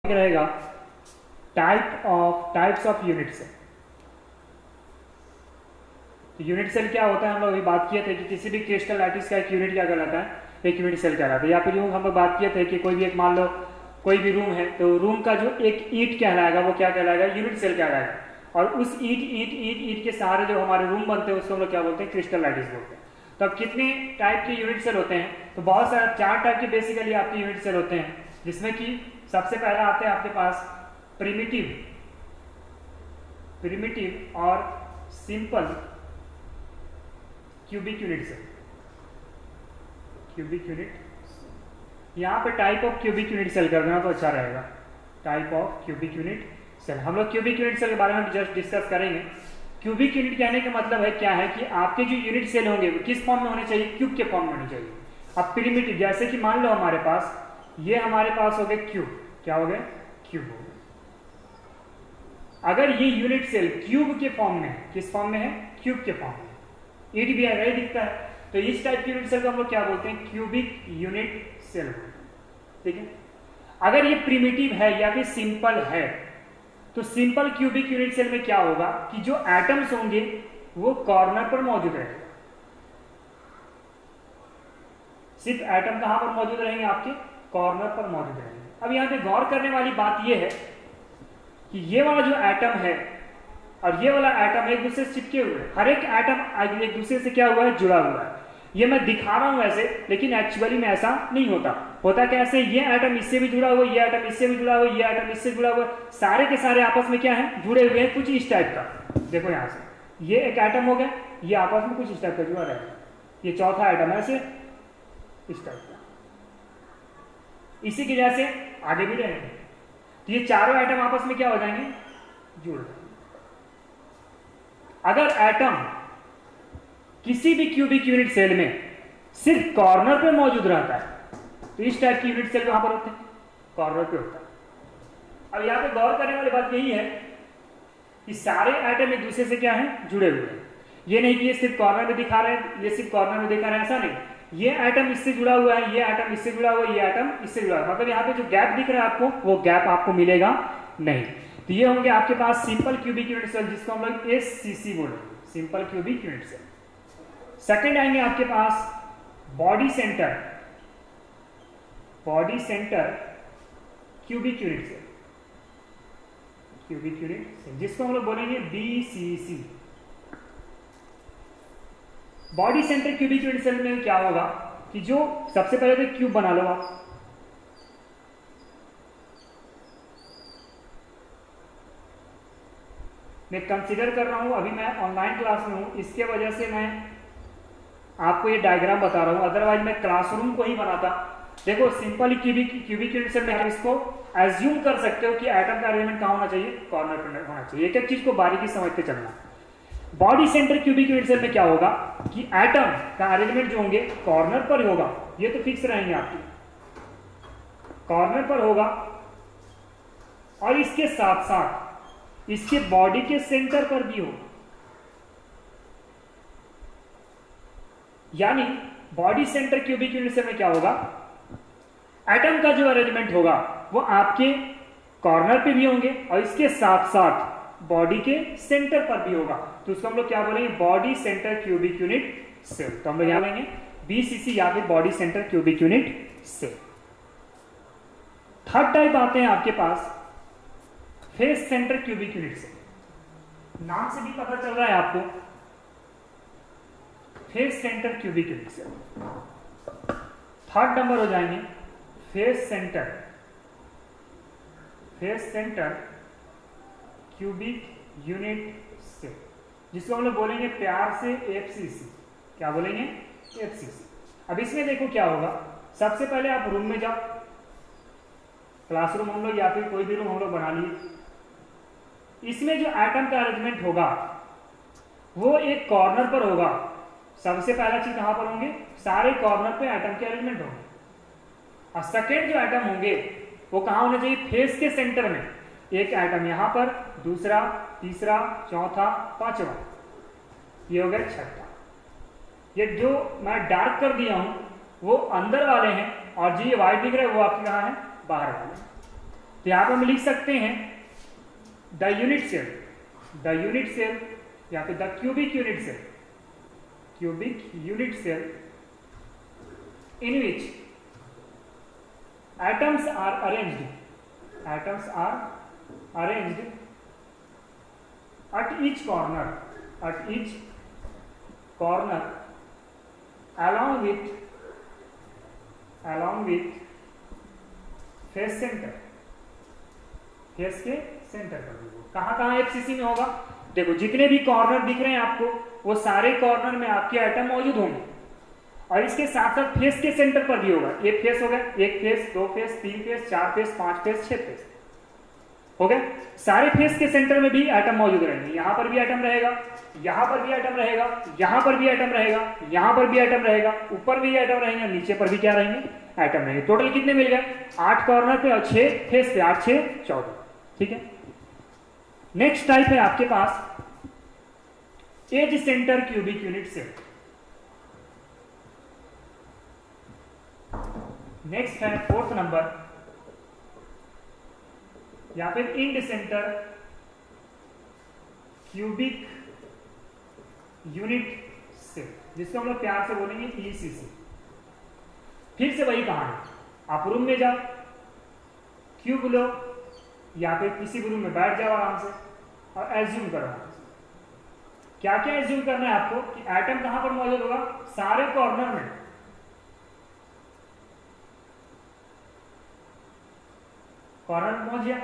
रहेगा types of unit cell. तो unit cell क्या होता है, हम लोग अभी बात किए थे कि किसी भी क्रिस्टल लैटिस का एक यूनिट क्या कहलाता है, एक यूनिट सेल कहलाता है। या फिर यूं हम लोग बात किए थे कि कोई भी एक, मान लो कोई भी रूम है, तो रूम का जो एक ईंट कहलाएगा वो क्या कहलाएगा, यूनिट सेल कहलाएगा। और उस ईंट के सहारे जो हमारे रूम बनते हैं उसको हम लोग क्या बोलते हैं, क्रिस्टल लैटिस बोलते हैं। तो अब कितने टाइप के यूनिट सेल होते हैं, तो बहुत सारे 4 टाइप के बेसिकली आपके यूनिट सेल होते हैं, जिसमें कि सबसे पहला आते हैं आपके पास प्रिमिटिव और simple cubic unit cell. Cubic unit, यहां पे type of cubic unit cell कर देना तो अच्छा रहेगा। Type of cubic unit cell, हम लोग क्यूबिक यूनिट सेल के बारे में जस्ट डिस्कस करेंगे। क्यूबिक यूनिट कहने का मतलब है क्या है कि आपके जो यूनिट सेल होंगे वो किस फॉर्म में होने चाहिए, क्यूब के फॉर्म में होने चाहिए। अब प्रिमिटिव, जैसे कि मान लो हमारे पास ये हमारे पास हो गए क्यूब, क्या हो गए, क्यूब हो गए। अगर ये यूनिट सेल क्यूब के फॉर्म में है, किस फॉर्म में है, क्यूब के फॉर्म में, ईट भी अगर दिखता है, तो इस टाइप के यूनिट सेल को हम लोग क्या बोलते हैं, क्यूबिक यूनिट सेल बोलते हैं। ठीक है, अगर ये प्रिमिटिव है या फिर सिंपल है, तो सिंपल क्यूबिक यूनिट सेल में क्या होगा कि जो एटम्स होंगे वो कॉर्नर पर मौजूद रहेंगे। सिर्फ एटम कहां पर मौजूद रहेंगे, आपके कॉर्नर पर मौजूद रहेंगे। अब यहां पे गौर करने वाली बात यह है कि ये वाला जो एटम है और ये वाला एटम एक दूसरे से चिपके हुए हैं। हर एक एटम एक दूसरे से क्या हुआ है, जुड़ा हुआ है। ये मैं दिखा रहा हूं ऐसे, लेकिन एक्चुअली में ऐसा नहीं होता। होता कैसे, ये एटम इससे भी जुड़ा हुआ, ये एटम इससे भी जुड़ा हुआ, ये एटम इससे जुड़ा हुआ, सारे के सारे आपस में क्या है, जुड़े हुए हैं, कुछ इस टाइप का। देखो यहां से ये एक एटम हो गया, ये आपस में कुछ इस टाइप का जुड़ा रहेगा। ये चौथा एटम है ऐसे इस टाइप का, इसी की वजह से आगे भी रहेंगे। तो ये चारों एटम आपस में क्या हो जाएंगे, जुड़ जाएंगे। अगर एटम किसी भी क्यूबिक यूनिट सेल में सिर्फ कॉर्नर पे मौजूद रहता है, तो इस टाइप की यूनिट सेल कहां पर होते हैं, कॉर्नर पे होता है। अब यहां पे गौर करने वाली बात यही है कि सारे एटम एक दूसरे से क्या है, जुड़े हुए हैं। ये नहीं कि ये सिर्फ कॉर्नर में दिखा रहे हैं, ये सिर्फ कॉर्नर में दिखा रहे हैं, ऐसा नहीं। ये एटम इससे जुड़ा हुआ है, ये एटम इससे जुड़ा हुआ है, ये एटम इससे जुड़ा हुआ है। मतलब यहाँ पे जो गैप दिख रहा है आपको, वो गैप आपको मिलेगा नहीं। तो ये होंगे आपके पास सिंपल क्यूबिक यूनिट सेल, जिसको हम लोग एससीसी बोलेंगे, simple cubic unit cell. Second आएंगे आपके पास body centre cubic unit cell, cubic unit cell, जिसको हम लोग बोलेंगे BCC. Body centre cubic unit cell में क्या होगा कि जो सबसे पहले तो क्यूब बना लो आप, मैं कंसीडर कर रहा हूं, अभी मैं ऑनलाइन क्लास में हूं, इसके वजह से मैं आपको ये डायग्राम बता रहा हूं, अदरवाइज मैं क्लासरूम को ही बनाता। देखो सिंपल क्यूबिक यूनिट सेल में इसको एज्यूम कर सकते हो कि एटम का अरेंजमेंट कहां होना चाहिए, कॉर्नर पर होना चाहिए। एक एक चीज को बारीकी समझते चलना। Body centre cubic unit cell में क्या होगा कि एटम का अरेंजमेंट जो होंगे कॉर्नर पर होगा, ये तो फिक्स रहेंगे आपकी, कॉर्नर पर होगा, और इसके साथ साथ इसके बॉडी के सेंटर पर भी होगा। यानी body centre cubic unit cell में क्या होगा, एटम का जो अरेंजमेंट होगा वो आपके कॉर्नर पे भी होंगे और इसके साथ साथ बॉडी के सेंटर पर भी होगा। तो उसको हम लोग क्या बोलेंगे, body centre cubic unit cell. तो हम लोग यहां लेंगे बीसीसी या फिर body centre cubic unit cell. Third type आते हैं आपके पास face centre cubic unit cell. नाम से भी पता चल रहा है आपको, face centre cubic unit cell. Third number हो जाएंगे face centre cubic unit cell, जिसको हम लोग बोलेंगे प्यार से एफसीसी। क्या बोलेंगे, एफसीसी। अब इसमें देखो क्या होगा, सबसे पहले आप रूम में जाओ, क्लासरूम हम लोग या फिर कोई भी रूम हम लोग बना लिए। इसमें जो एटम का अरेंजमेंट होगा वो एक कॉर्नर पर होगा। सबसे पहला चीज कहां पर होंगे, सारे कॉर्नर पे एटम के अरेंजमेंट होंगे। और सेकेंड जो एटम होंगे वो कहां होने चाहिए, फेस के सेंटर में। एक एटम यहां पर, दूसरा, तीसरा, चौथा, पांचवा, ये हो गया छठा। ये जो मैं डार्क कर दिया हूं वो अंदर वाले हैं और जो ये व्हाइट दिख रहा है वो आपके कहां है, बाहर वाले। तो यहां पर हम लिख सकते हैं द यूनिट सेल या फिर the cubic unit cell in which atoms are arranged at each corner along with face centre, face के सेंटर पर भी। कहां एफसीसी में होगा, देखो जितने भी कॉर्नर दिख रहे हैं आपको वो सारे कॉर्नर में आपके एटम मौजूद होंगे और इसके साथ साथ फेस के सेंटर पर भी होगा। एक फेस हो गया, एक फेस, दो फेस, तीन फेस, चार फेस, पांच फेस, छह फेस हो गए। सारे फेस के सेंटर में भी एटम मौजूद रहेंगे। यहां पर भी एटम रहेगा, यहां पर भी एटम रहेगा, यहां पर भी एटम रहेगा, यहां पर भी एटम रहेगा, ऊपर भी एटम रहेंगे, नीचे पर भी क्या रहेंगे, एटम रहेंगे। टोटल कितने मिल गए, 8 कॉर्नर पे और 6 फेस पे, 8 6 14। ठीक है। नेक्स्ट टाइप है आपके पास edge centre cubic unit cell. Next है 4th नंबर, या फिर end centre cubic unit cell, जिसको हम लोग प्यार से बोलेंगे ईसीसी। फिर से वही कहानी, आप रूम में जाओ, क्यूब लो या फिर किसी भी रूम में बैठ जाओ आराम से और एज्यूम करो। क्या क्या एज्यूम करना है आपको कि एटम कहां पर मौजूद होगा, सारे कॉर्नर में। कॉर्नर पहुंच गया।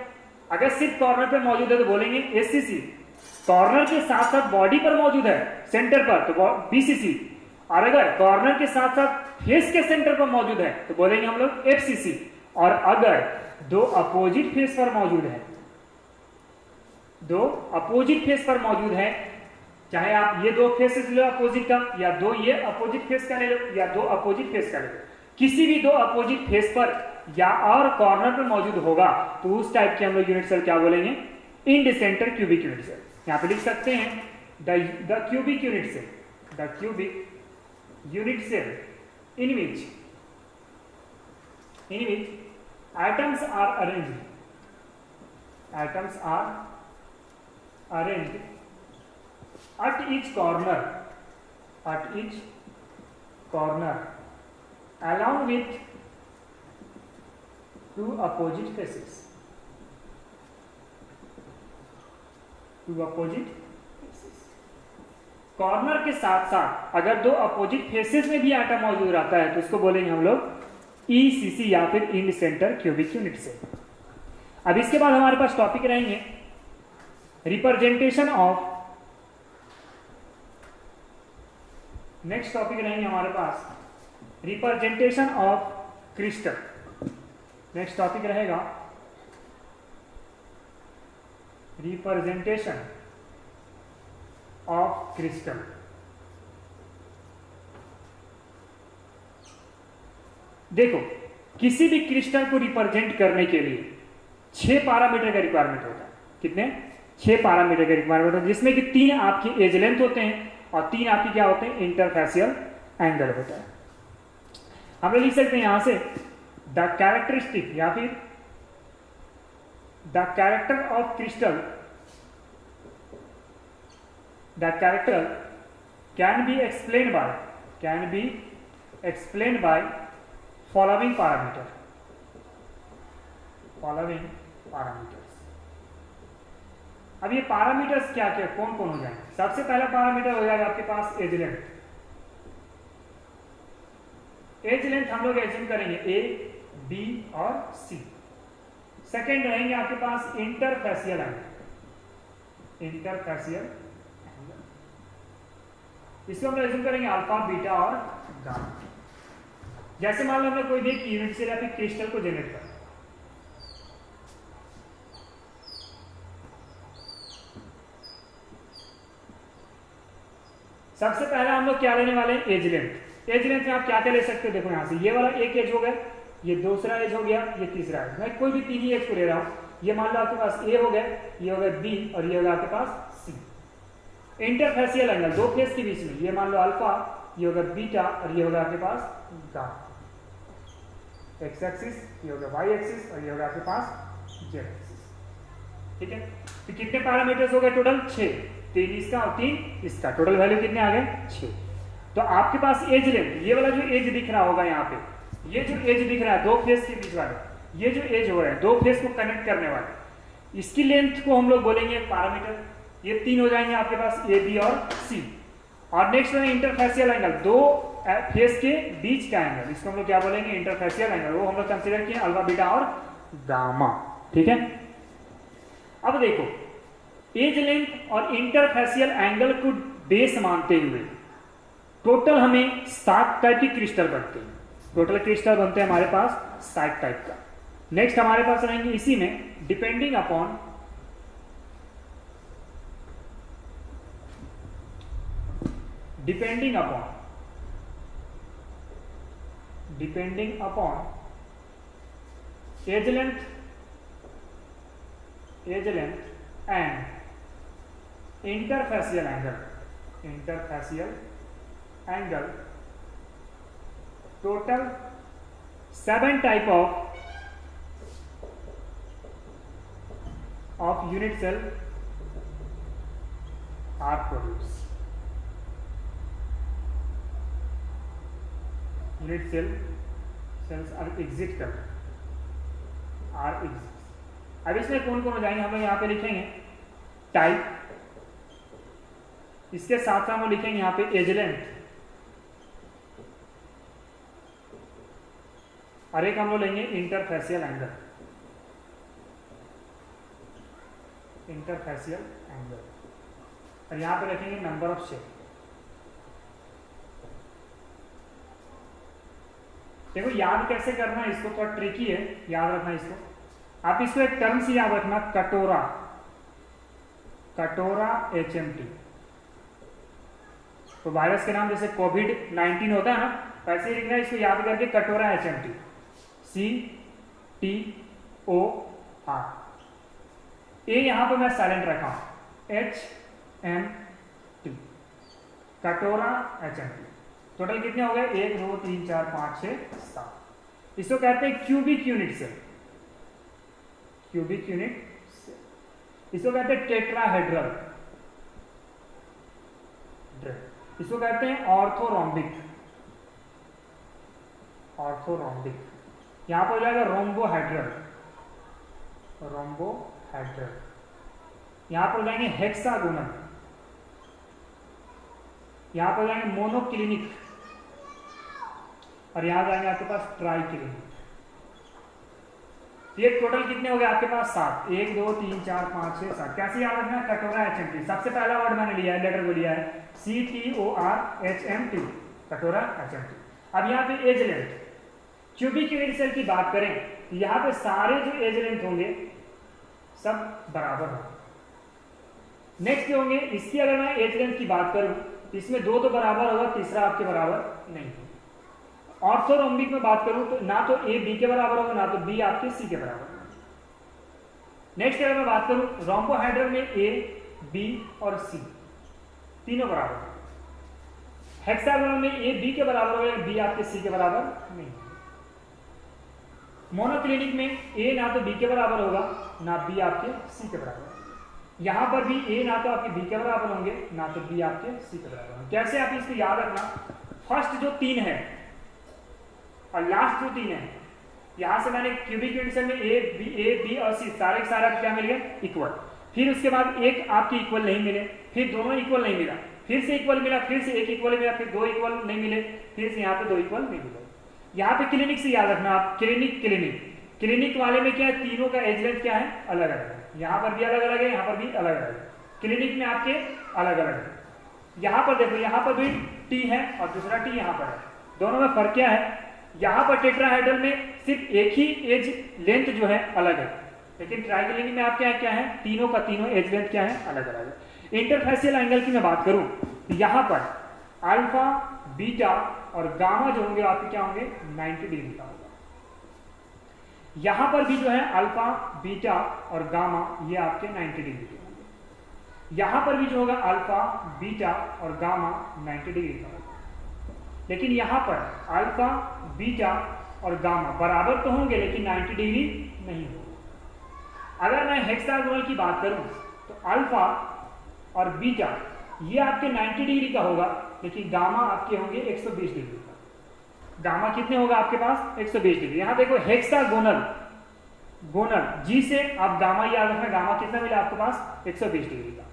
अगर सिर्फ कॉर्नर पे मौजूद है तो बोलेंगे एससीसी। कॉर्नर के साथ साथ बॉडी पर मौजूद है सेंटर पर तो बीसीसी। और अगर कॉर्नर के साथ साथ फेस के सेंटर पर मौजूद है तो बोलेंगे हम लोग एफसीसी। और अगर दो अपोजिट फेस पर मौजूद है, दो अपोजिट फेस पर मौजूद है, चाहे आप ये दो फेसेस लो अपोजिट का, या दो ये अपोजिट फेस का ले लो, या दो अपोजिट फेस का ले लो, किसी भी दो अपोजिट फेस पर या और कॉर्नर पर मौजूद होगा तो उस टाइप के हम लोग यूनिट सेल क्या बोलेंगे, end centre cubic unit cell. यहां पे लिख सकते हैं the cubic unit cell, the cubic unit cell in which atoms are arranged at each corner along with two opposite faces, corner के साथ साथ अगर दो अपोजिट फेसेस में भी एटम मौजूद रहता है तो उसको बोलेंगे हम लोग ईसीसी या फिर end centre cubic unit cell. अब इसके बाद हमारे पास टॉपिक रहेंगे रिप्रेजेंटेशन ऑफ, नेक्स्ट टॉपिक रहेंगे हमारे पास representation of crystal. Next topic रहेगा रिप्रेजेंटेशन ऑफ क्रिस्टल। देखो किसी भी क्रिस्टल को रिप्रेजेंट करने के लिए 6 पैरामीटर का रिक्वायरमेंट होता है। कितने? 6 पैरामीटर का रिक्वायरमेंट होता है, जिसमें कि 3 आपकी एज लेंथ होते हैं और 3 आपकी क्या होते हैं, इंटरफेसियल एंगल होता है। हम लोग लिख सकते हैं यहां से द कैरेक्टरिस्टिक या फिर the character of crystal, the character can be explained by following parameters। अब ये पैरामीटर्स क्या क्या कौन कौन हो जाएंगे? सबसे पहला पैरामीटर हो जाएगा आपके पास एज लेंथ। एज लेंथ हम लोग एज्यूम करेंगे ए, बी और सी। सेकेंड रहेंगे आपके पास इंटरफेसियल एंगल, इसको हम एज्यूम करेंगे अल्फा, बीटा और गामा। जैसे मान लो हमने कोई भी एक यूनिट सेल या फिर क्रिस्टल को जनरेट कर, सबसे पहले हम लोग क्या लेने वाले हैं, एज लेंथ। एज लेंथ में आप क्या क्या ले सकते हो, देखो यहां से ये वाला एक एज हो गया, ये दूसरा एज हो गया, ये तीसरा एज। मैं कोई भी 3 ही एज को ले रहा हूं। ये मान लो आपके पास ए हो गया, ये हो गया बी और ये होगा आपके पास सी। इंटरफेसियल एंगल दो फेस के बीच में, ये मान लो अल्फा, ये होगा बीटा और ये होगा आपके पास गामा। एक्स एक्सिस, ये होगा वाई एक्सिस और ये होगा आपके पास जेड एक्सिस। ठीक है, तो कितने पैरामीटर्स हो गए टोटल? 6, 3 इसका और 3 इसका, टोटल वैल्यू कितने आ गए? 6। तो आपके पास एज लेंथ, ये वाला जो एज दिख रहा होगा यहाँ पे, ये जो एज दिख रहा है दो फेस के बीच वाला, ये जो एज हो रहा है दो फेस को कनेक्ट करने वाला, इसकी लेंथ को हम लोग बोलेंगे पैरामीटर। ये 3 हो जाएंगे आपके पास, ए बी और सी। और नेक्स्ट है इंटरफेसियल एंगल, दो फेस के बीच का एंगल, इसको हम लोग क्या बोलेंगे? Interfacial angle. वो हम लोग कंसीडर किए अल्फा, बीटा और गामा। ठीक है, अब देखो एज लेंथ और इंटरफेसियल एंगल को बेस मानते हुए टोटल हमें 7 टाइप की क्रिस्टल बनते हैं। टोटल क्रिस्टल बनते हैं हमारे पास 7 टाइप का। नेक्स्ट हमारे पास रहेंगे इसी में depending upon edge length and interfacial angle, total 7 type of unit cell are produced. Unit cells are exist कर are exist। अब इसमें कौन कौन हो जाएंगे? हम लोग यहाँ पे लिखेंगे टाइप, इसके साथ साथ हम लिखेंगे यहाँ पे एज लेंथ, और एक हम लोग लेंगे इंटरफेसियल एंगल। और यहां पे रखेंगे नंबर ऑफ शेप। देखो याद कैसे करना है इसको, थोड़ा ट्रिकी है याद रखना इसको। आप इसको एक टर्म से याद रखना, कटोरा HMT। तो वायरस के नाम जैसे कोविड-19 होता है ना, वैसे ही लिखना है, इसको याद करके कटोरा HMT, CTOR। ए यहां पे मैं साइलेंट रखा हूं, HMT, कटोरा HMT। टोटल कितने हो गए? 1 2 3 4 5 6 7। इसको कहते हैं क्यूबिक यूनिट सेल। इसको कहते हैं टेट्राहेड्रल। इसको कहते हैं ऑर्थोरोम्बिक। यहां पर हो जाएगा रोम्बोहेड्रल। यहां पर हो जाएंगे हेक्सागोनल। यहां पर हो जाएंगे मोनोक्लिनिक, और यहां जाएंगे आपके पास ट्राइक्लिनिक। ये टोटल कितने हो गए आपके पास? 7। 1 2 3 4 5 6 7। कैसे याद रखना है? कटोरा HMT। सबसे पहला वर्ड मैंने लिया है, लेटर को लिया है CTOR HMT, कटोरा HMT। अब यहाँ पे edge length, cubic unit cell की बात करें, यहाँ पे सारे जो एज लेंथ होंगे सब बराबर होंगे। नेक्स्ट होंगे इसकी, अगर मैं एज लेंथ की बात करूं, इसमें 2 तो बराबर होगा, तीसरा आपके बराबर नहीं होगा। ऑर्थोरोम्बिक में बात करूं तो ना तो ए बी के बराबर होगा, ना तो बी आपके सी के बराबर होगा। नेक्स्ट अगर मैं बात करूं रोम्बोहेड्रल में ए बी और सी तीनों बराबर होगा। हेक्सागोनल में ए बी के बराबर होगा, बी आपके सी के बराबर नहीं। मोनोक्लिनिक में ए ना तो बी के बराबर होगा, ना बी आपके सी के बराबर। यहां पर भी ए ना तो आपके बी के बराबर होंगे, ना तो बी आपके सी के बराबर होंगे। कैसे आप इसको याद रखना? फर्स्ट जो 3 है और लास्ट जो 3 है, यहां से मैंने क्यूबिक यूनिट सेल में ए बी और सी सारे के सारे क्या मिल गए? इक्वल। फिर उसके बाद एक आपके इक्वल नहीं मिले, फिर दोनों इक्वल नहीं मिला, फिर से इक्वल मिला, फिर से एक इक्वल मिला, फिर 2 इक्वल नहीं मिले, फिर से यहाँ पे 2 इक्वल नहीं मिले। यहाँ पे क्लिनिक से याद रखना आप, क्लिनिक वाले में क्या है? तीनों का एज लेंथ क्या है? अलग अलग है। यहाँ पर भी अलग अलग है, यहाँ पर भी अलग अलग है। क्लिनिक में आपके अलग अलग है। यहाँ पर देखो, यहाँ पर भी टी है और दूसरा टी यहाँ पर है, दोनों में फर्क क्या है? यहाँ पर टेट्राहेड्रल में सिर्फ एक ही एज लेंथ जो है अलग है, लेकिन ट्राइक्लिनिक में आप क्या है? तीनों का तीनों एज लेंथ क्या है? अलग अलग है। इंटरफेसियल एंगल की मैं बात करूं, यहाँ पर अल्फा, बीटा और गामा जो होंगे आपके क्या होंगे? 90 डिग्री का होगा। यहां पर भी जो है अल्फा, बीटा और गामा ये आपके 90 डिग्री के होंगे। यहां पर भी जो होगा अल्फा, बीटा और गामा 90 डिग्री का होगा। लेकिन यहां पर अल्फा, बीटा और गामा बराबर तो होंगे लेकिन 90 डिग्री नहीं होगा। अगर मैं हेक्सागोनल की बात करूं तो अल्फा और बीटा ये आपके 90 डिग्री का होगा, लेकिन गामा आपके होंगे 120 डिग्री का। गामा कितने होगा आपके पास? 120 डिग्री। यहां देखो हेक्सागोनल, गोनल जी से आप गामा याद रखना, गामा कितना मिला आपके पास? 120 डिग्री का।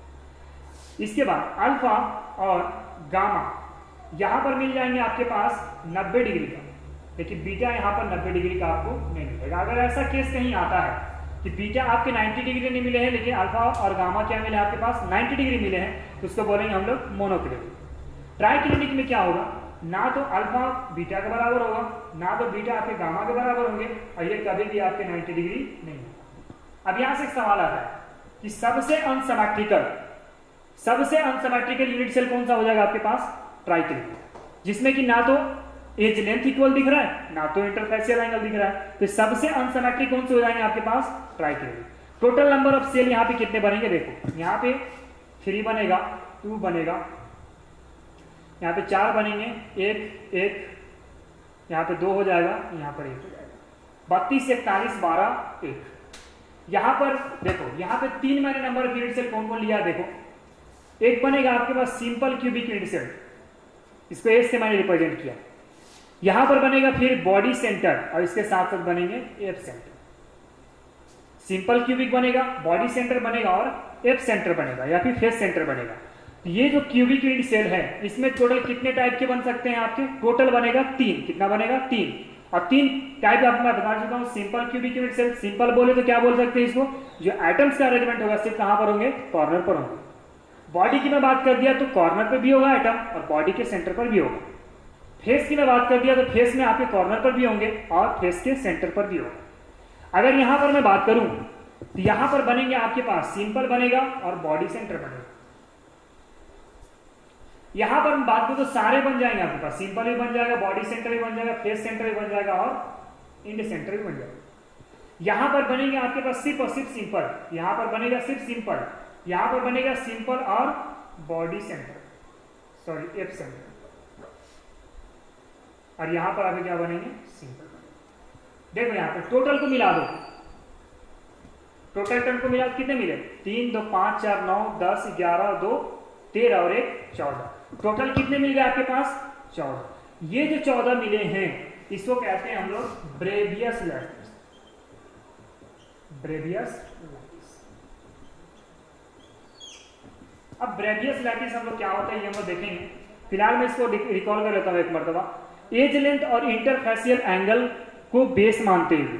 इसके बाद अल्फा और गामा यहां पर मिल जाएंगे आपके पास 90 डिग्री का, लेकिन बीटा यहां पर 90 डिग्री का आपको नहीं मिलेगा। अगर ऐसा केस कहीं आता है कि बीटा आपके 90 डिग्री नहीं मिले हैं लेकिन अल्फा और गामा क्या मिले आपके पास? 90 डिग्री मिले हैं, तो उसको बोलेंगे हम लोग मोनोक्लिनिक। ट्राइक्लिनिक में क्या होगा? ना तो अल्फा बीटा के बराबर होगा, ना तो बीटा आपके गामा के बराबर होंगे, और ये कभी भी आपके 90 डिग्री नहीं होगा। अब यहां से एक सवाल आता है कि सबसे अनसिमेट्रिकल यूनिट सेल कौन सा हो जाएगा आपके पास? ट्राइक्लिनिक, जिसमें कि ना तो एज लेंथ इक्वल दिख रहा है, ना तो इंटरफेसियल एंगल दिख रहा है, तो सबसे अनसिमेट्रिक कौन से हो जाएंगे आपके पास? Triclinic. Total number of cell यहां पे कितने बनेंगे? देखो यहां पे 3 बनेगा, 2 बनेगा, यहां पे 4 बनेंगे, 1 यहां पे 2 हो जाएगा, यहां पर 1 हो जाएगा, 32 41 12 1। यहां पर देखो यहां पे 3 मैंने नंबर ऑफ यूनिट सेल कौन कौन लिया? देखो एक बनेगा आपके पास सिंपल क्यूबिक यूनिट सेल, इसको एस से मैंने रिप्रेजेंट किया। यहां पर बनेगा फिर बॉडी सेंटर, और इसके साथ साथ बनेंगे एफ सेंटर। सिंपल क्यूबिक बनेगा, बॉडी सेंटर बनेगा और एफ सेंटर बनेगा या फिर फेस सेंटर बनेगा। ये जो क्यूबिक यूनिट सेल है इसमें टोटल कितने टाइप के बन सकते हैं आपके? टोटल बनेगा 3। कितना बनेगा? 3। और 3 टाइप आपको मैं बता चुका हूं। Simple cubic unit cell, simple बोले तो क्या बोल सकते हैं इसको? जो एटम्स का अरेंजमेंट होगा सिर्फ कहां पर होंगे? कॉर्नर पर होंगे। बॉडी की मैं बात कर दिया तो कॉर्नर पर भी होगा एटम और बॉडी के सेंटर पर भी होगा। फेस की मैं बात कर दिया तो फेस में आपके कॉर्नर पर भी होंगे और फेस के सेंटर पर भी होगा। अगर यहां पर मैं बात करूं तो यहां पर बनेंगे आपके पास सिंपल बनेगा और बॉडी सेंटर बनेगा। यहां पर हम बात करें तो सारे बन जाएंगे आपके पास, सिंपल भी बन जाएगा, बॉडी सेंटर भी बन जाएगा, फेस सेंटर भी बन जाएगा और इंड सेंटर भी बन जाएगा। यहां पर बनेंगे आपके पास सिर्फ और सिर्फ सिंपल, यहां पर बनेगा सिर्फ सिंपल, यहां पर बनेगा सिंपल और body centre, sorry F centre, और यहां पर आगे क्या बनेंगे? सिंपल। देखो यहां पर टोटल को मिला दो, टोटल टर्म को मिला कितने मिले? 3 2 5 4 9 10 11 2 13 और 1 14। टोटल कितने मिल गए आपके पास? 14। ये जो 14 मिले हैं इसको कहते हैं हम लोग ब्रेवियस लैटिस। Bravais lattice. अब ब्रेवियस लैटिस हम लोग क्या होता है ये हम लोग देखेंगे। फिलहाल मैं इसको रिकॉल कर लेता हूं एक मरतबा। एज लेंथ और इंटरफेसियल एंगल को बेस मानते हुए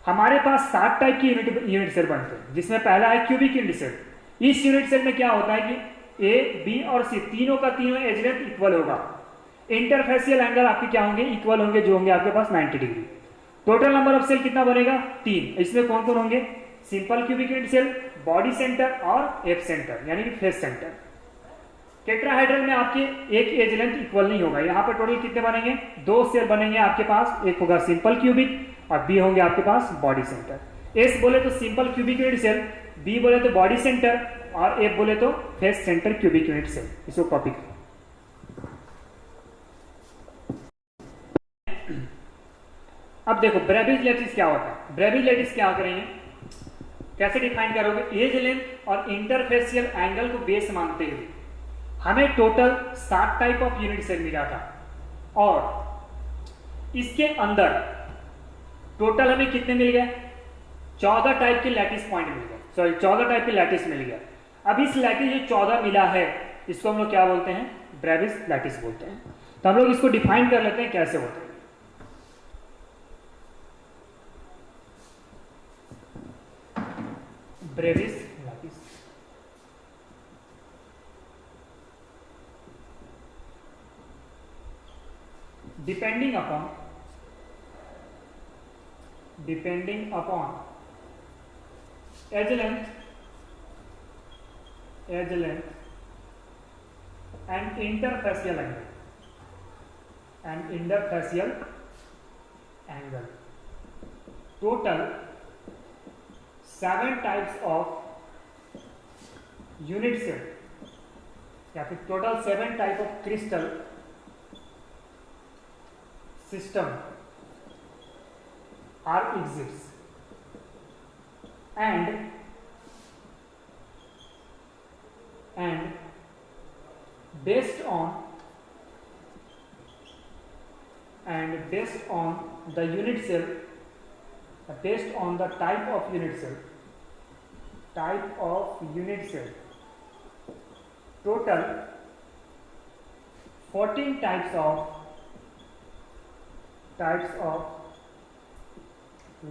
हमारे पास 7 टाइप की यूनिट सेल बनते हैं, जिसमें पहला है क्यूबिक यूनिट सेल। इस यूनिट सेल में क्या होता है कि ए, बी और सी तीनों का तीनों एज लेंथ इक्वल होगा। इंटरफेसियल एंगल आपके क्या होंगे? इक्वल होंगे, जो होंगे आपके पास 90 degree. Total number of cell कितना बनेगा? 3। इसमें कौन कौन होंगे? Simple cubic unit cell, body centre और एफ सेंटर यानी कि फेस सेंटर। टेट्राहेड्रल में आपके एक एज लेंथ इक्वल नहीं होगा। यहां पर टोटल कितने बनेंगे? 2 सेल बनेंगे आपके पास, एक होगा सिंपल क्यूबिक और बी होंगे आपके पास बॉडी सेंटर। एस बोले तो simple cubic unit cell, B बोले तो बॉडी सेंटर और एफ बोले तो face centre cubic unit cell. इसको कॉपी करो। अब देखो ब्रेविज लैटिस क्या होता है। ब्रेविज लैटिस क्या करेंगे, कैसे डिफाइन करोगे? एज लेंथ और इंटरफेसियल एंगल को बेस मानते हुए हमें total 7 type of unit cell मिला था, और इसके अंदर टोटल हमें कितने मिल गए? 14 टाइप के लैटिस पॉइंट मिल गए, सॉरी 14 टाइप के लैटिस मिल गया। अब इस लैटिस जो 14 मिला है इसको हम लोग क्या बोलते हैं? ब्रेविज लैटिस बोलते हैं। तो हम लोग इसको डिफाइन कर लेते हैं कैसे होते हैं। Bravais lattice depending upon edge length and interfacial angle total 7 types of unit cell या फिर total 7 type of crystal system are exists and based on the unit cell, based on the type of unit cell, total 14 types of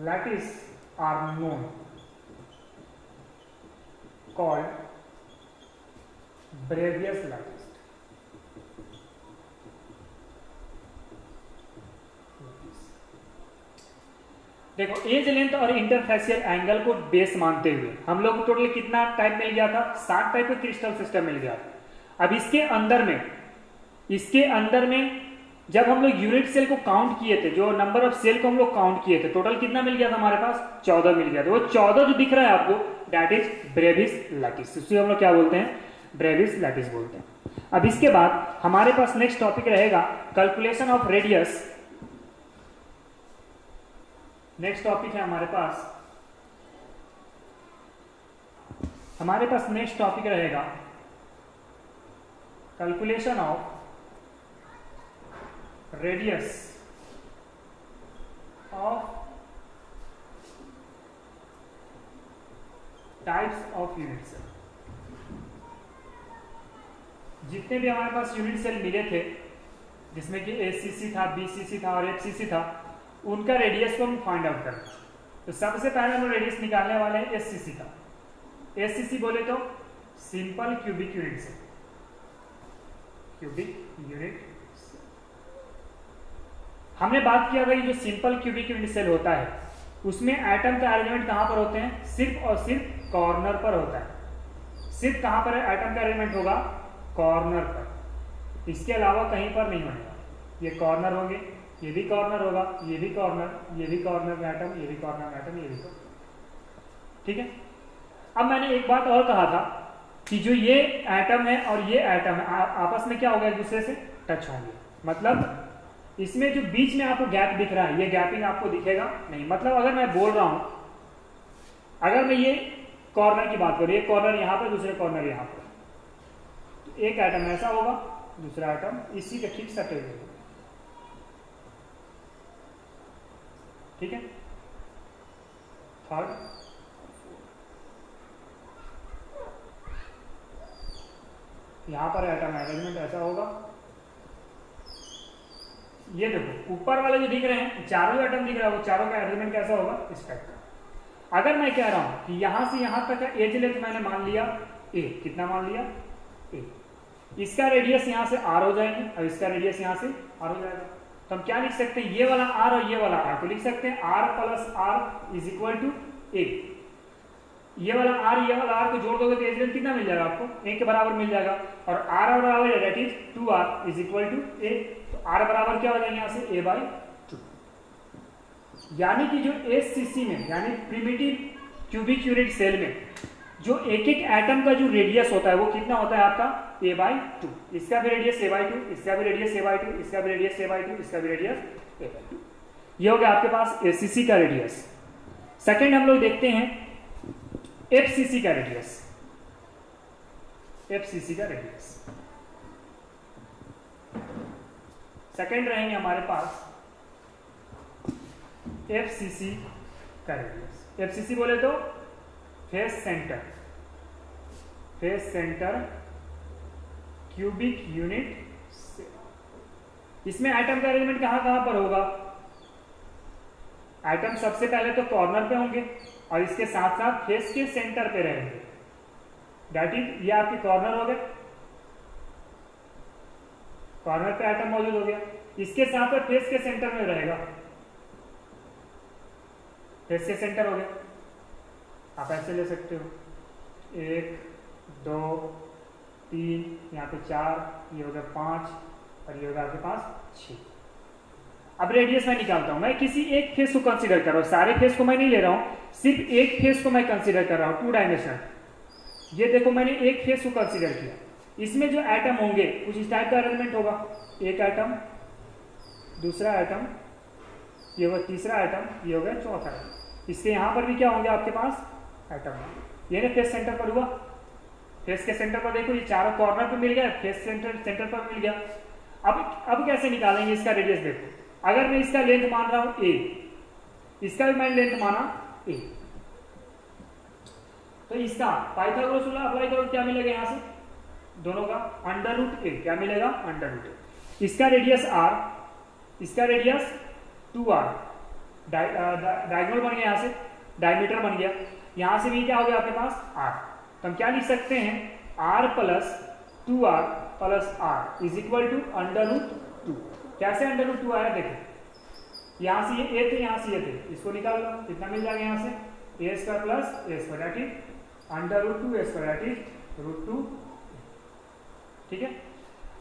lattice are known, called Bravais lattice. देखो as length और interfacial angle को base मानते हुए हम लोग को total कितना type मिल गया था? 7 टाइप का क्रिस्टल सिस्टम मिल गया था। अब इसके अंदर में जब हम लोग यूनिट सेल को काउंट किए थे, जो नंबर ऑफ सेल को हम लोग काउंट किए थे, टोटल कितना मिल गया था हमारे पास? 14 मिल गया था। वो 14 जो दिख रहा है आपको, दैट इज ब्रेविस लैटिस। इसे हम लोग क्या बोलते हैं? ब्रेविस लैटिस बोलते हैं। अब इसके बाद हमारे पास नेक्स्ट टॉपिक रहेगा calculation of radius. Next topic है हमारे पास नेक्स्ट टॉपिक रहेगा calculation of radius of types of unit cell. जितने भी हमारे पास यूनिट सेल मिले थे, जिसमें कि एसीसी था, बीसीसी था और एफसीसी था, उनका रेडियस को हम फाइंड आउट करते हैं। तो सबसे पहले हम रेडियस निकालने वाले हैं एससीसी का। एससीसी बोले तो सिंपल क्यूबिक यूनिट सेल, हमने बात किया था कि जो सिंपल क्यूबिक यूनिट सेल होता है उसमें एटम का अरेंजमेंट कहां पर होते हैं? सिर्फ और सिर्फ कॉर्नर पर होता है। सिर्फ कहां पर एटम का अरेंजमेंट होगा? कॉर्नर पर, इसके अलावा कहीं पर नहीं होगा। ये कॉर्नर होंगे, ये भी कॉर्नर होगा, ये भी कॉर्नर, ये भी कॉर्नर एटम, ये भी कॉर्नर एटम, ये भी कॉर्नर। ठीक है। अब मैंने एक बात और कहा था कि जो ये एटम है और ये एटम है आपस में क्या होगा? एक दूसरे से टच होंगे। मतलब इसमें जो बीच में आपको गैप दिख रहा है, ये गैपिंग आपको दिखेगा नहीं। मतलब अगर मैं बोल रहा हूं, अगर मैं ये कॉर्नर की बात करूं, एक कॉर्नर यहां पर, दूसरे कॉर्नर यहां पर, तो एक एटम ऐसा होगा, दूसरा एटम इसी के ठीक सटे हुए। ठीक है। थर्ड, यहां पर एटम अरेंजमेंट ऐसा होगा। ये देखो ऊपर वाले जो दिख रहे हैं, चारों एटम दिख रहा है, वो चारों का अरेंजमेंट कैसा होगा? इस टाइप का। अगर मैं कह रहा हूं कि यहां से यहां तक का एज लेंथ मैंने मान लिया ए, कितना मान लिया? ए। इसका रेडियस यहां से आर हो जाएगी और इसका रेडियस यहां से आर हो जाएगा। तो हम क्या लिख सकते हैं? ये वाला आर और ये वाला आर को लिख सकते हैं R plus R is equal to A. ये वाला आर, ये वाला आर को जोड़ दोगे तो एज लेंथ कितना मिल जाएगा आपको? ए के बराबर मिल जाएगा। और आर बराबर that is 2r is equal to A. तो आर बराबर क्या हो जाएगा यहां से? a/2। यानी कि जो एससीसी में, यानी प्रिमिटिव क्यूबिक यूनिट सेल में, जो एक एक एटम का जो रेडियस होता है वो कितना होता है आपका? a/2। इसका भी रेडियस a/2, इसका भी रेडियस a/2, इसका भी रेडियस a/2, इसका भी रेडियस a/2। ये हो गया आपके पास एससीसी का रेडियस। सेकंड हम लोग देखते हैं एफसीसी का रेडियस। एफसीसी का रेडियस सेकंड रहेंगे हमारे पास एफसीसी का रेडियस। एफसीसी बोले तो face centre cubic unit cell. इसमें एटम का अरेंजमेंट कहां कहां पर होगा? एटम सबसे पहले तो कॉर्नर पे होंगे और इसके साथ साथ फेस के सेंटर पे रहेंगे। दैट इज, ये आपके कॉर्नर हो गए, कॉर्नर पे एटम मौजूद हो गया। इसके साथ साथ फेस के सेंटर में रहेगा, फेस के सेंटर हो गया। आप ऐसे ले सकते हो 1 2 3, यहाँ पे 4, ये हो गया 5 और ये होगा आपके पास 6। अब रेडियस मैं निकालता हूं, मैं किसी एक फेस को कंसीडर कर रहा हूं, सारे फेस को मैं नहीं ले रहा हूं, सिर्फ एक फेस को मैं कंसीडर कर रहा हूं, 2 डायमेंशनल। ये देखो मैंने एक फेस को कंसीडर किया, इसमें जो एटम होंगे कुछ इस टाइप का अरेंजमेंट होगा, एक एटम, दूसरा एटम, ये होगा तीसरा एटम, ये हो गया चौथा एटम। इसके यहां पर भी क्या होंगे आपके पास एटम, ये ना फेस सेंटर पर हुआ, फेस के सेंटर पर देखो ये चारों कॉर्नर पे मिल गया, फेस सेंटर पर मिल गया। अब कैसे निकालेंगे इसका रेडियस, देखो अगर मैं इसका लेंथ मान रहा हूं a, इसका भी मैंने लेंथ माना a, तो इसका पाइथागोरस रूल अप्लाई करो, क्या मिलेगा यहां से दोनों का √a, क्या मिलेगा √a। इसका रेडियस r, इसका रेडियस 2r, डायगोनल बन गया, यहां से डायमीटर बन गया, यहां से भी क्या हो गया आपके पास r। तो हम क्या लिख सकते हैं, r plus 2r plus r is equal to √2। कैसे √2 आया, देखो यहां से ये a थे, यहां से ये थे, इसको निकाल लो, कितना मिल जाएगा यहां से a² plus a² that is √2a² that is √2। ठीक है,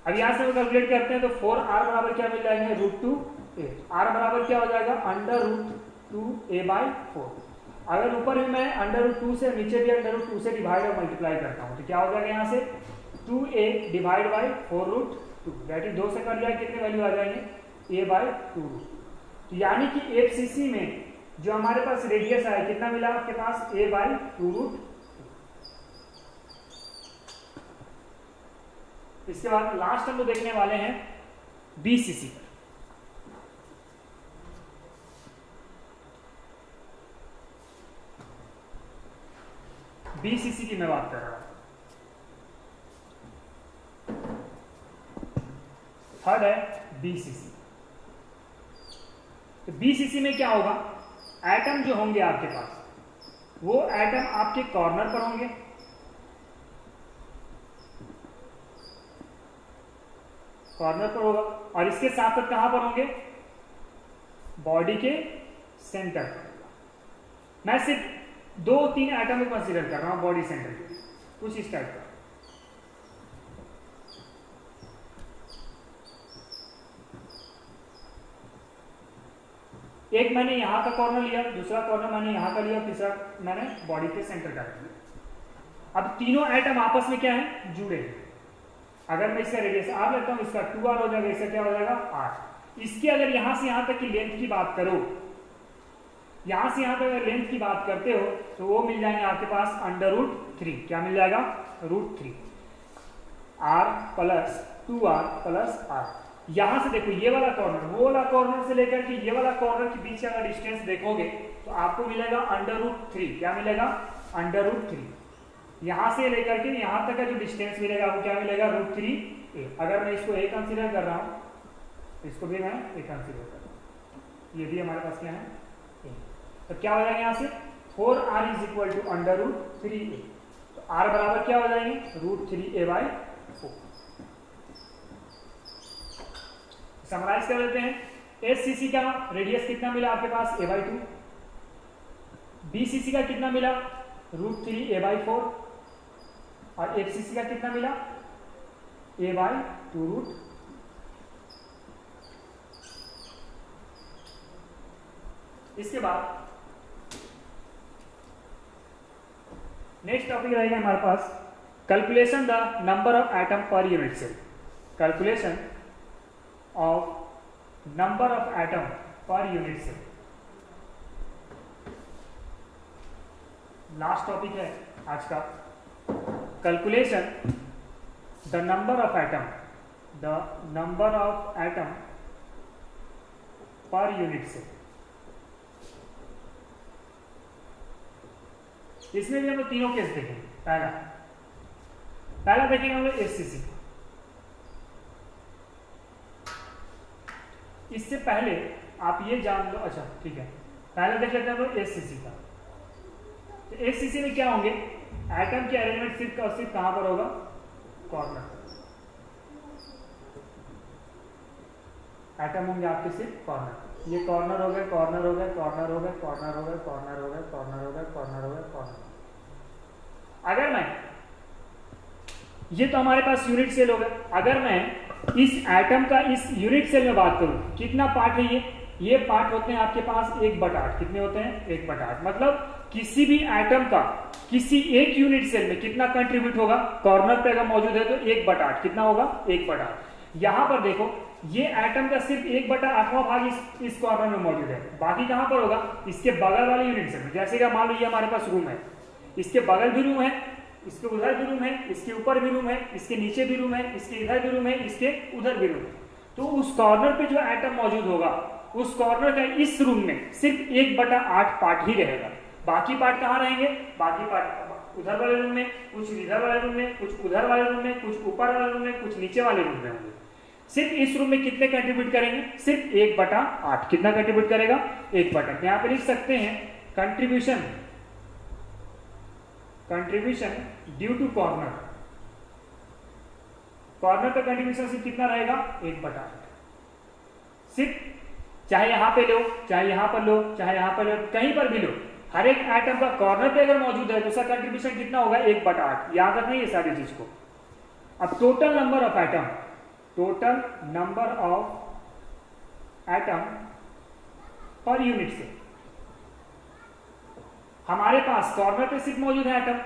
अब यहां से हम कैलकुलेट करते हैं तो 4r बराबर क्या मिल जाएंगे √2a, r बराबर क्या हो जाएगा √2a/4। अगर ऊपर भी मैं √2 से, नीचे भी √2 से डिवाइड और मल्टीप्लाई करता हूं तो क्या हो जाएगा यहां से 2a divide by 4√2 that is 2 से कट जाए, कितने वैल्यू आ जाएंगे a/2। तो यानी कि एफसीसी में जो हमारे पास रेडियस आया कितना मिला आपके पास a/2√2। इसके बाद लास्ट हम लोग देखने वाले हैं बीसीसी पर। बीसीसी की मैं बात कर रहा हूं, थर्ड है बीसीसी। तो बीसीसी में क्या होगा, एटम जो होंगे आपके पास वो एटम आपके कॉर्नर पर होंगे, कॉर्नर पर होगा, और इसके साथ साथ कहां पर होंगे, बॉडी के सेंटर पर। मैं सिर्फ 2-3 एटम को कंसीडर कर रहा हूं बॉडी सेंटर के, कुछ इस टाइप का। एक मैंने यहां का कॉर्नर लिया, दूसरा कॉर्नर मैंने यहां का लिया, तीसरा मैंने बॉडी के सेंटर का लिया। अब तीनों एटम आपस में क्या है, जुड़े हैं। अगर मैं इसका रेडियस r लेता हूं, इसका 2r हो जाएगा, इसका क्या हो जाएगा r। इसकी अगर यहां से यहां तक की लेंथ की बात करो, यहां से यहां तक अगर लेंथ की बात करते हो तो वो मिल जाएंगे आपके पास √3, क्या मिल जाएगा √3, r plus 2r plus r। यहां से देखो ये वाला कॉर्नर, वो वाला कॉर्नर से लेकर के ये वाला कॉर्नर के बीच का अगर डिस्टेंस देखोगे तो आपको मिलेगा √3, क्या मिलेगा √3। यहां से लेकर के यहां तक का जो डिस्टेंस मिलेगा वो क्या मिलेगा √3a। अगर मैं इसको a कंसीडर कर रहा हूं, इसको भी मैं a कंसीडर कर रहा हूं, ये भी हमारे पास क्या है a। तो क्या हो जाएगा यहां से 4r is equal to √3a। तो r बराबर क्या हो जाएंगे √3a/4। समराइज कर लेते हैं, एससीसी का रेडियस कितना मिला आपके पास a/2, बीसीसी का कितना मिला √3a/4, और एफसीसी का कितना मिला a/2√। इसके बाद नेक्स्ट टॉपिक रहेगा हमारे पास calculation the number of atom per unit cell. Calculation of number of atom per unit cell last topic है आज का। Calculation the number of atom, the number of atom per unit cell. इसमें भी हम लोग तीनों केस देखेंगे। पहला देखेंगे हम लोग एससीसी। इससे पहले आप ये जान लो, अच्छा ठीक है, पहले देख लेते हैं हम लोग एससीसी का। तो एससीसी में क्या होंगे, एटम के अरेंजमेंट सिर्फ और सिर्फ कहां पर होगा, कॉर्नर पर। एटम होंगे आपके सिर्फ कॉर्नर, ये कॉर्नर हो गए, कॉर्नर हो गए, कॉर्नर हो गए, कॉर्नर हो गए, कॉर्नर हो गए, कॉर्नर हो गए, कॉर्नर हो गए, कॉर्नर। अगर मैं, ये तो हमारे पास यूनिट सेल हो गए। अगर मैं इस एटम का इस यूनिट सेल में बात करूं, कितना पार्ट है ये पार्ट होते हैं आपके पास 1/8। कितने होते हैं? 1/8। मतलब किसी भी एटम का किसी एक यूनिट सेल में कितना कंट्रीब्यूट होगा, कॉर्नर पे अगर मौजूद है तो 1/8। कितना होगा? 1/8। यहां पर देखो ये एटम का सिर्फ 1/8वां भाग इस कॉर्नर में मौजूद है, बाकी कहां पर होगा? इसके बगल वाले यूनिट सेल में। जैसे कि मान लो ये हमारे पास रूम है, इसके बगल भी रूम है, इसके उधर भी रूम है, इसके ऊपर भी रूम है, इसके नीचे भी रूम है, इसके इधर भी रूम है, इसके उधर भी रूम है। तो उस कॉर्नर पे जो एटम मौजूद होगा उस कॉर्नर का इस रूम में सिर्फ 1/8 पार्ट ही रहेगा। बाकी पार्ट कहाँ रहेंगे? बाकी पार्ट उधर वाले रूम में, कुछ इधर वाले रूम में, कुछ उधर वाले रूम में, कुछ ऊपर वाले रूम में, कुछ नीचे वाले रूम में होंगे। सिर्फ इस रूम में कितने कंट्रीब्यूट करेंगे? सिर्फ 1/8। कितना कंट्रीब्यूट करेगा? 1/8। यहां पे लिख सकते हैं contribution due to corner. Corner का कंट्रीब्यूशन सिर्फ कितना रहेगा? 1/8। सिर्फ चाहे यहां पे लो, चाहे यहां पर लो, चाहे यहां पर लो, कहीं पर भी लो, हर एक एटम का कॉर्नर पे अगर मौजूद है तो उसका कंट्रीब्यूशन कितना होगा? 1/8। याद रखना ये सारी चीज को। अब total number of atom per unit से, हमारे पास कॉर्नर पे सिर्फ मौजूद है एटम,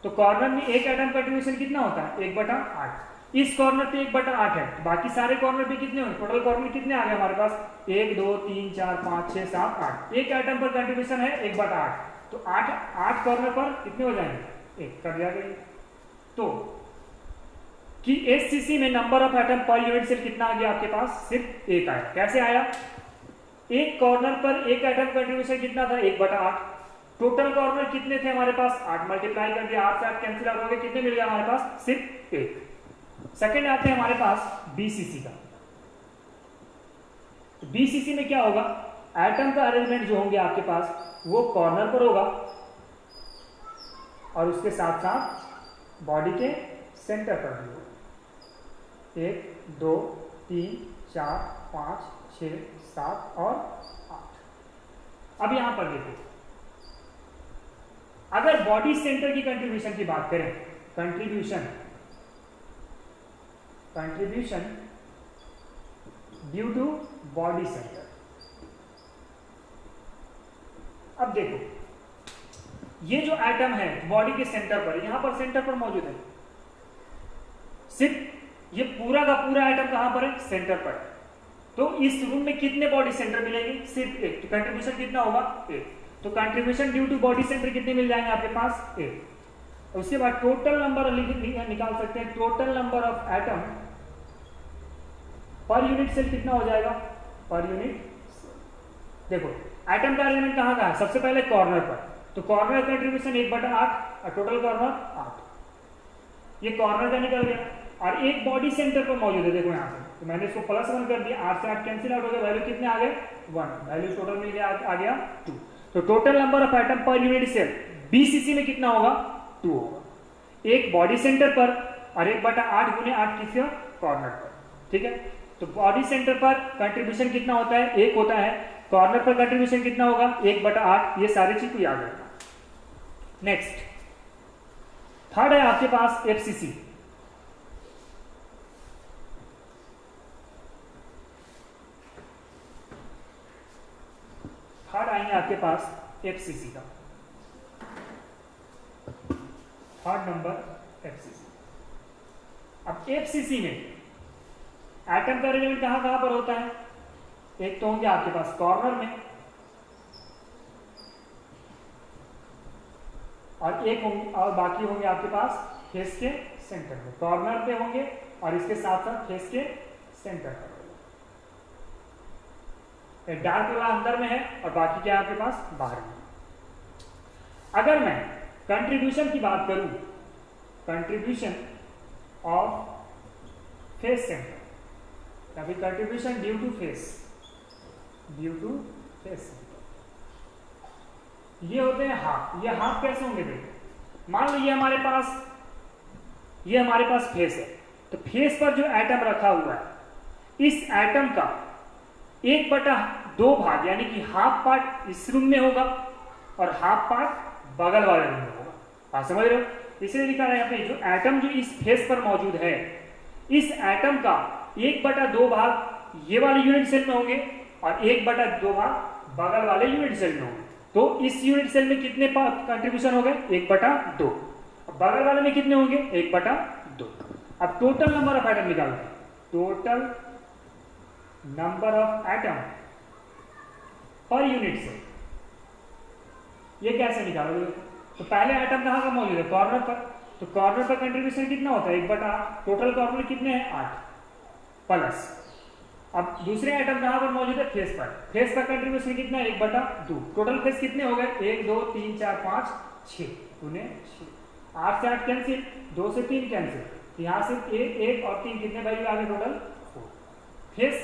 तो कॉर्नर में एक एटम कंट्रीब्यूशन कितना होता है? 1/8। इस कॉर्नर पे 1/8 है, बाकी सारे कॉर्नर पे कितने होंगे? टोटल कॉर्नर कितने आ गए हमारे पास? 1 2 3 4 5 6 7 8। एक एटम पर कंट्रीब्यूशन है 1/8, तो 8 कॉर्नर पर कितने हो जाएंगे? 1 कर दिया गया। तो कि एससीसी में number of atom per unit cell कितना आ गया आपके पास? सिर्फ 1 आया। कैसे आया? एक कॉर्नर पर एक एटम कंट्रीब्यूशन कितना था? 1/8। टोटल कॉर्नर कितने थे हमारे पास? 8 मल्टीप्लाई कर दिया, 8 से 8 कैंसिल आउट हो गए, कितने मिल गया हमारे पास? सिर्फ 1। सेकेंड आते हैं हमारे पास बीसीसी का। बीसीसी में क्या होगा? एटम का अरेंजमेंट जो होंगे आपके पास वो कॉर्नर पर होगा और उसके साथ साथ बॉडी के सेंटर पर भी होगा। 1 2 3 4 5 6 7 और 8। अब यहां पर देखो, अगर बॉडी सेंटर की कंट्रीब्यूशन की बात करें, contribution due to body centre. अब देखो ये जो एटम है बॉडी के सेंटर पर, यहां पर सेंटर पर मौजूद है, सिर्फ ये पूरा का पूरा एटम कहां पर है? सेंटर पर। तो इस रूम में कितने बॉडी सेंटर मिलेंगे? सिर्फ 1। तो कंट्रीब्यूशन कितना होगा? 1। तो contribution due to body centre कितने मिल जाएंगे आपके पास? 1। उसके बाद टोटल नंबर निकाल सकते हैं। Total number of atom per unit cell कितना हो जाएगा? पर यूनिट देखो एटम का अरेंजमेंट कहां का है? सबसे पहले कॉर्नर पर, तो कॉर्नर कंट्रीब्यूशन 1/8 और टोटल कॉर्नर 8। ये कॉर्नर का निकल गया और एक बॉडी सेंटर पर मौजूद है। देखो यहां पे तो मैंने इसको +1 कर दिया, 8 से 8 कैंसिल आउट हो गया, वैल्यू कितने आ गए? 1। वैल्यू टोटल मिल गया, आ गया 2। तो total number of atom per unit cell BCC में कितना होगा? 2 होगा। एक बॉडी सेंटर पर और 1/8 गुने 8 किसी कॉर्नर पर। ठीक है, तो बॉडी सेंटर पर कंट्रीब्यूशन कितना होता है? 1 होता है। कॉर्नर पर कंट्रीब्यूशन कितना होगा? 1/8। ये सारी चीज को याद रखना। नेक्स्ट थर्ड है आपके पास एफसीसी। थर्ड आएंगे आपके पास एफसीसी का। Third number FCC. अब एफसीसी में एटम का अरेंजमेंट कहां कहां पर होता है? एक तो होंगे आपके पास कॉर्नर में और एक होंगे और बाकी होंगे आपके पास फेस के सेंटर में। कॉर्नर पे होंगे और इसके साथ साथ फेस के सेंटर पर होगा। डार्क वाला अंदर में है और बाकी क्या है आपके पास? बाहर में। अगर मैं कंट्रीब्यूशन की बात करूं, कंट्रीब्यूशन ऑफ फेस सेंटर या फिर कंट्रीब्यूशन ड्यू टू फेस ये होते हैं हाफ। ये हाफ कैसे होंगे? देखो मान लो ये हमारे पास फेस है, तो फेस पर जो एटम रखा हुआ है, इस एटम का 1/2 भाग यानी कि हाफ पार्ट इस रूम में होगा और हाफ पार्ट बगल वाले रूम में होगा। आप समझ रहे हो? इसलिए लिखा है यहाँ पे जो एटम जो इस फेस पर मौजूद है, इस एटम का 1/2 भाग ये वाले यूनिट सेल में होंगे और 1/2 भाग बगल वाले यूनिट सेल में होंगे। तो इस यूनिट सेल में कितने कंट्रीब्यूशन हो गए? 1/2। बगल वाले में कितने होंगे? 1/2। अब टोटल नंबर ऑफ एटम निकालो। Total number of atom per unit cell, ये कैसे निकालोगे? तो पहले एटम कहां का मौजूद है? कॉर्नर पर। तो कॉर्नर पर कंट्रीब्यूशन कितना होता है? 1/8। टोटल कॉर्नर कितने हैं? 8 प्लस। अब दूसरे एटम कहां पर मौजूद है? फेस पर। फेस पर कंट्रीब्यूशन कितना है? 1/2। टोटल फेस कितने हो गए? 1 2 3 4 5 6 दूने 6। 8 से 8 कैंसिल, 2 से 3 कैंसिल। यहां से 1 और 3 कितने वैल्यू आ गए? Total 4 face.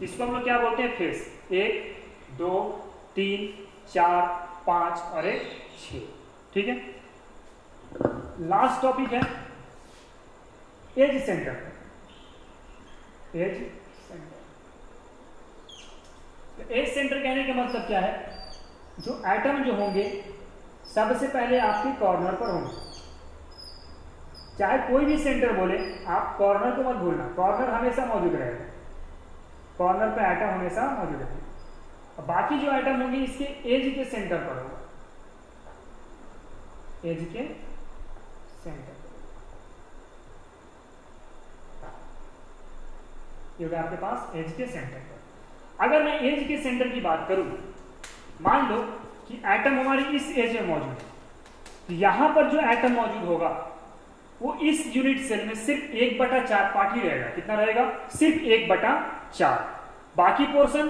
इसको हम लोग क्या बोलते हैं? फेस। 1 2 3 4 5 और 1 6। ठीक है। लास्ट टॉपिक है एज सेंटर। Edge centre. तो एज सेंटर कहने का मतलब क्या है? जो एटम जो होंगे सबसे पहले आपके कॉर्नर पर होंगे। चाहे कोई भी सेंटर बोले, आप कॉर्नर को मत भूलना। कॉर्नर हमेशा मौजूद रहेगा। कॉर्नर पर एटम हमेशा मौजूद रहेगा। बाकी जो एटम होंगे इसके एज के सेंटर पर होगा। एज के सेंटर ये होगा आपके पास एज के सेंटर पर। अगर मैं एज के सेंटर की बात करूं, मान लो कि एटम हमारी इस एज में मौजूद है, तो यहां पर जो एटम मौजूद होगा वो इस यूनिट सेल में सिर्फ 1/4 पार्ट ही रहेगा। कितना रहेगा? सिर्फ 1/4। बाकी पोर्शन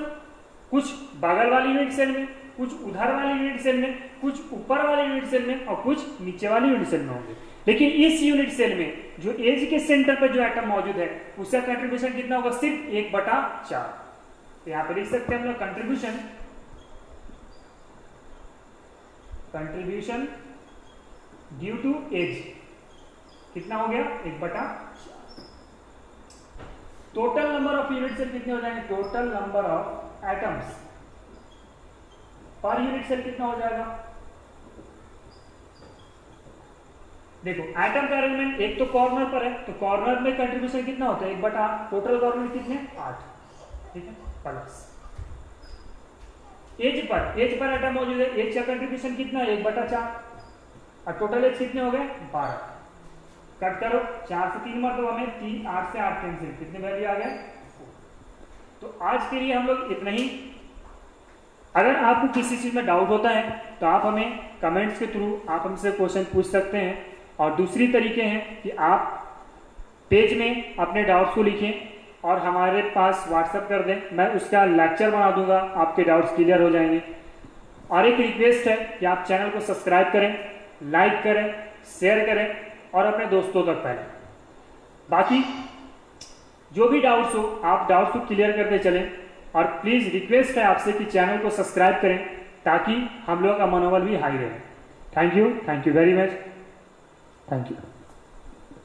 कुछ बगल वाली यूनिट सेल में, कुछ उधर वाली यूनिट सेल में, कुछ ऊपर वाली यूनिट सेल में और कुछ नीचे वाली यूनिट सेल में होंगे। लेकिन इस यूनिट सेल में जो एज के सेंटर पर जो एटम मौजूद है उसका कंट्रीब्यूशन कितना होगा? सिर्फ 1/4। तो यहां पर लिख सकते हैं हम लोग कंट्रीब्यूशन ड्यू टू एज कितना हो गया? 1/4। Total number of unit cell कितने हो जाएंगे? Total number of atoms per unit cell कितना हो जाएगा? देखो एटम का अरेंजमेंट एक तो कॉर्नर पर है, तो कॉर्नर में कंट्रीब्यूशन कितना होता है? 1/8। टोटल कॉर्नर कितने? 8। ठीक है, प्लस एज पर एटम मौजूद है। एज का कंट्रीब्यूशन कितना है? 1/4। और टोटल एज कितने हो गए? 12। कट करो, 4 से 3 मरतबा में 3, 8 से 8 कैंसिल, कितने वैल्यू आ गए? 4। तो आज के लिए हम लोग इतना ही। अगर आपको किसी चीज में डाउट होता है तो आप हमें कमेंट्स के थ्रू आप हमसे क्वेश्चन पूछ सकते हैं। और दूसरी तरीके हैं कि आप पेज में अपने डाउट्स को लिखें और हमारे पास व्हाट्सएप कर दें। मैं उसका लेक्चर बना दूंगा, आपके डाउट्स क्लियर हो जाएंगे। और एक रिक्वेस्ट है कि आप चैनल को सब्सक्राइब करें, लाइक करें, शेयर करें और अपने दोस्तों तक फैलाएं। बाकी जो भी डाउट्स हो आप डाउट्स को क्लियर करते चलें। और प्लीज रिक्वेस्ट है आपसे कि चैनल को सब्सक्राइब करें ताकि हम लोगों का मनोबल भी हाई रहे। Thank you very much. Thank you.